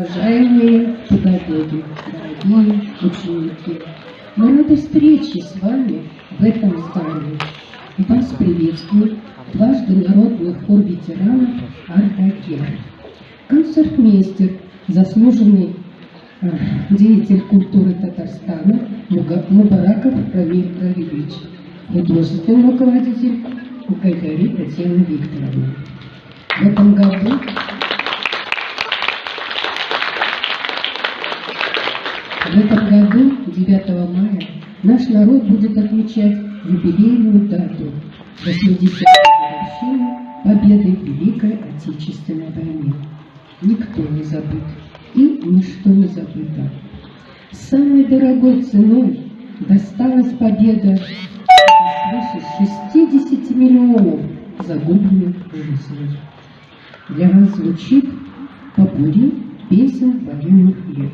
Уважаемые педагоги, дорогие ученики, мы рады встрече с вами в этом здании. Вас приветствует дважды народный хор ветеранов «Ардакер». Концертмейстер, заслуженный деятель культуры Татарстана Мубараков Рамиль Равильевич, художественный руководитель Гайдари Татьяна Викторовна. В этом году, 9 мая, наш народ будет отмечать юбилейную дату 80-ю годовщину победы в Великой Отечественной войне. Никто не забыт и ничто не забыто. Самой дорогой ценой досталась победа свыше 60 миллионов загубленных жизней. Для вас звучит попурри песен военных лет.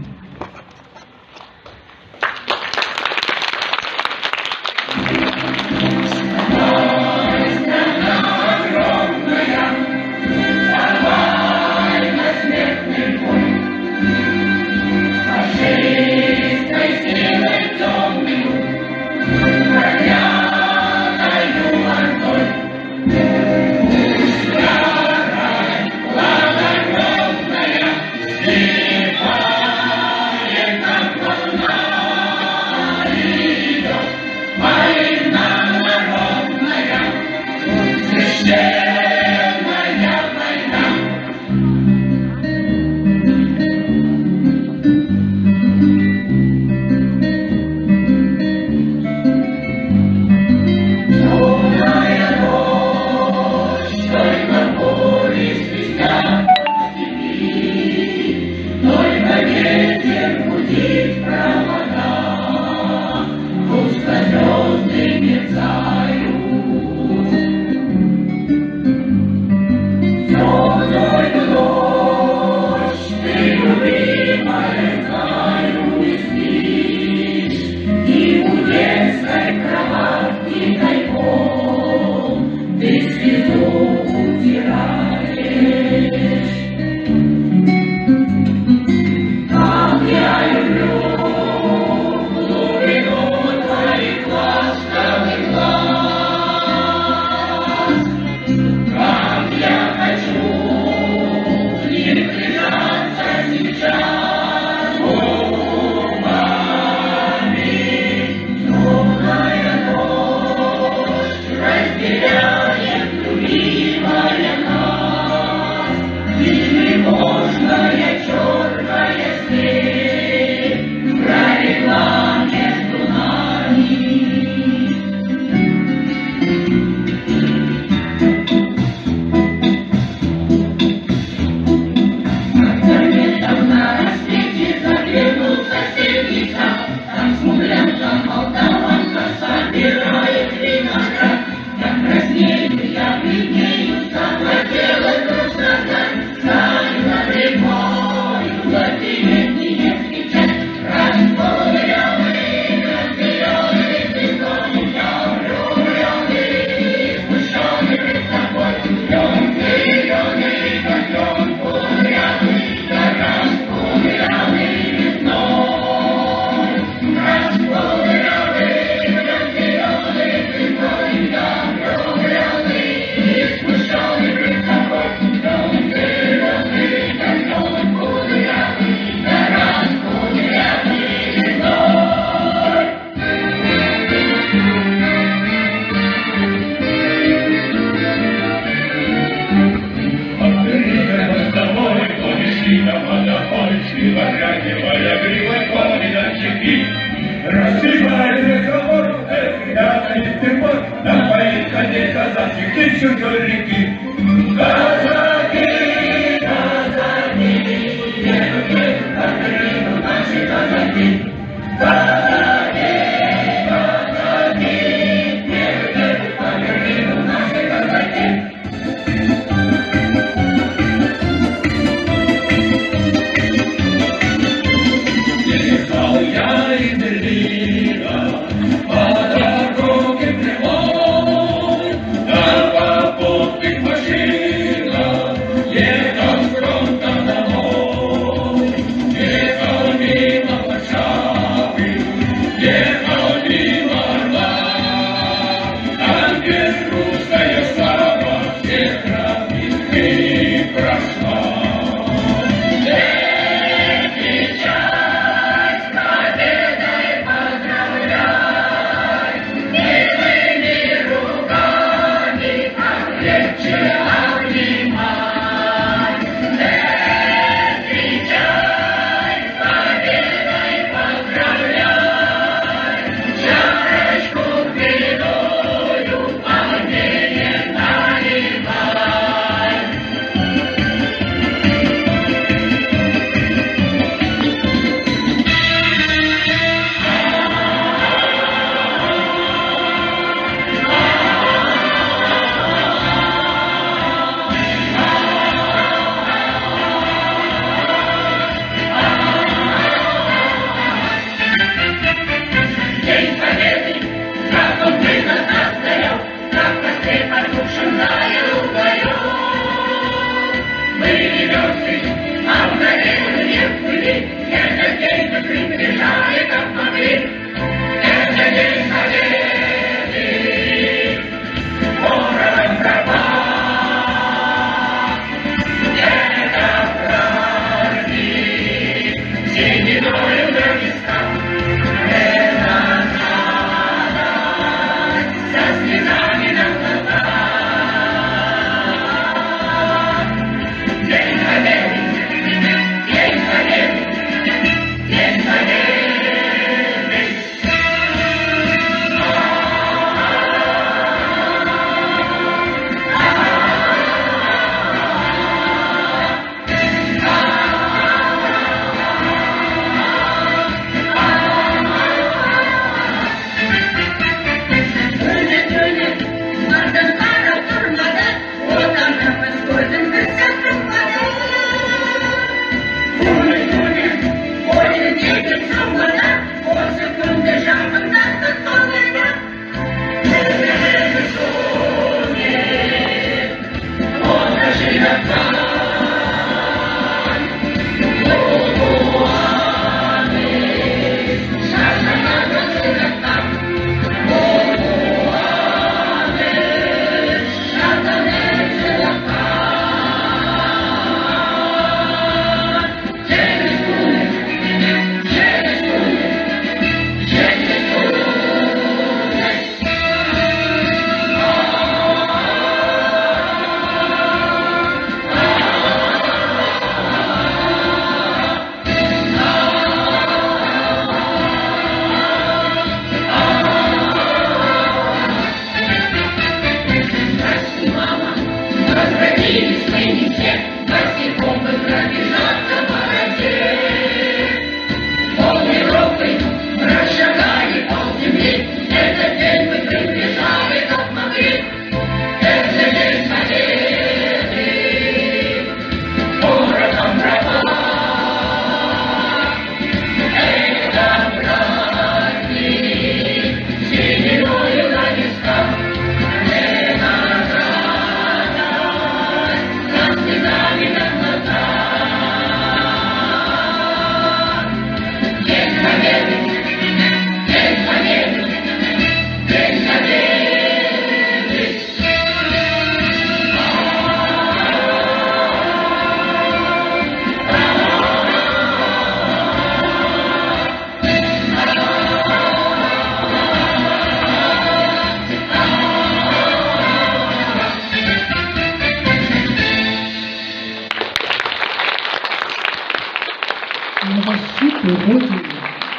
на защиту Родины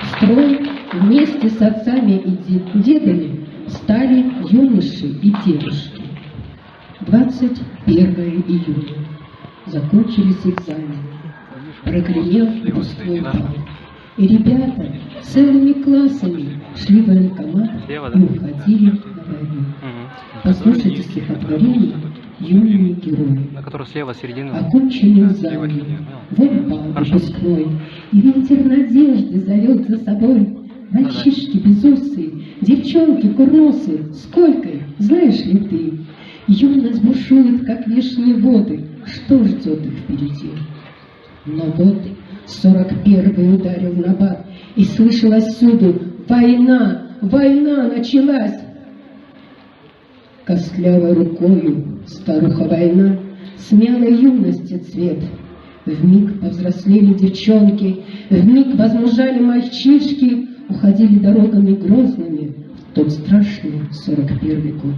в строй вместе с отцами и дедами стали юноши и девушки. 21 июня. Закончились экзамены. Прогремел выпускной бал. И ребята целыми классами шли в военкомат и уходили на войну. Послушайте стихотворение «Юные герои». Окончили экзамены, вот бал выпускной, и ветер надежды зовет за собой. Мальчишки безусые, девчонки курносые, сколько их, знаешь ли ты? Юность бушует, как вешние воды, что ждет их впереди? Но вот 41-й ударил в набат, и слышалось всюду: «Война! Война началась!» Костлявой рукою старуха война смяла юности цвет. Вмиг повзрослели девчонки, вмиг возмужали мальчишки, уходили дорогами грозными в тот страшный 41-й год.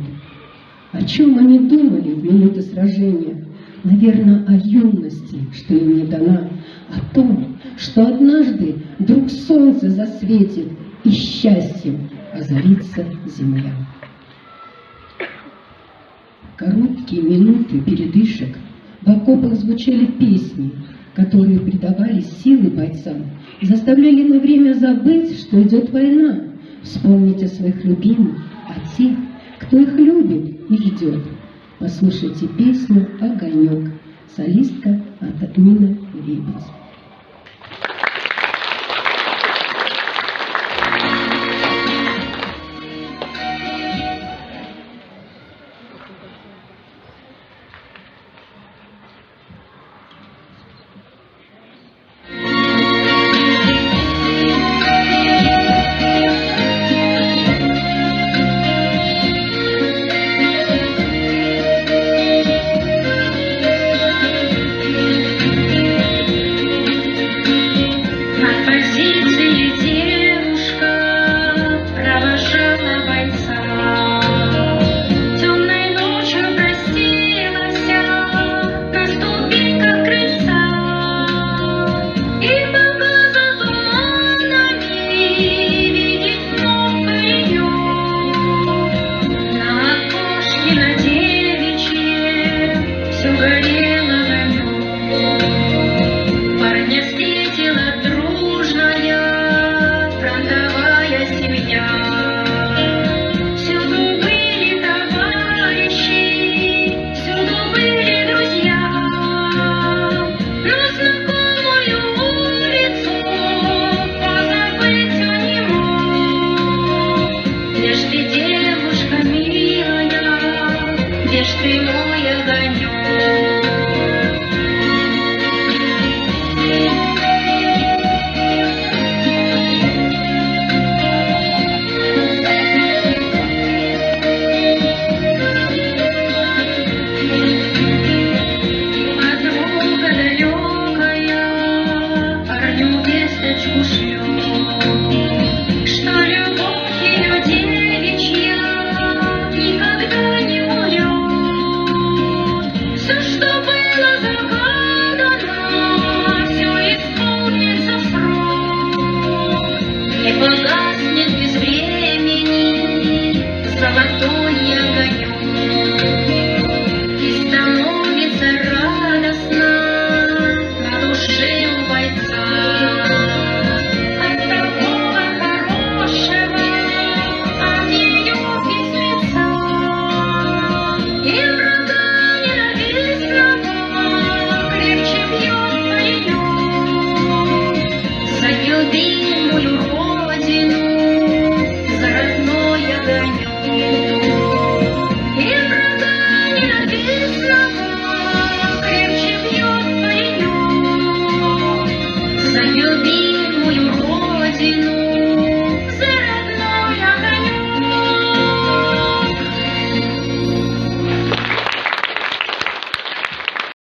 О чем они думали в минуты сражения? Наверное, о юности, что им не дана, о том, что однажды вдруг солнце засветит и счастьем озарится земля. Короткие минуты передышек в окопах звучали песни, которые придавали силы бойцам и заставляли на время забыть, что идет война, вспомнить о своих любимых, о тех, кто их любит и ждет. Послушайте песню «Огонек», солистка Антонина Лебедь.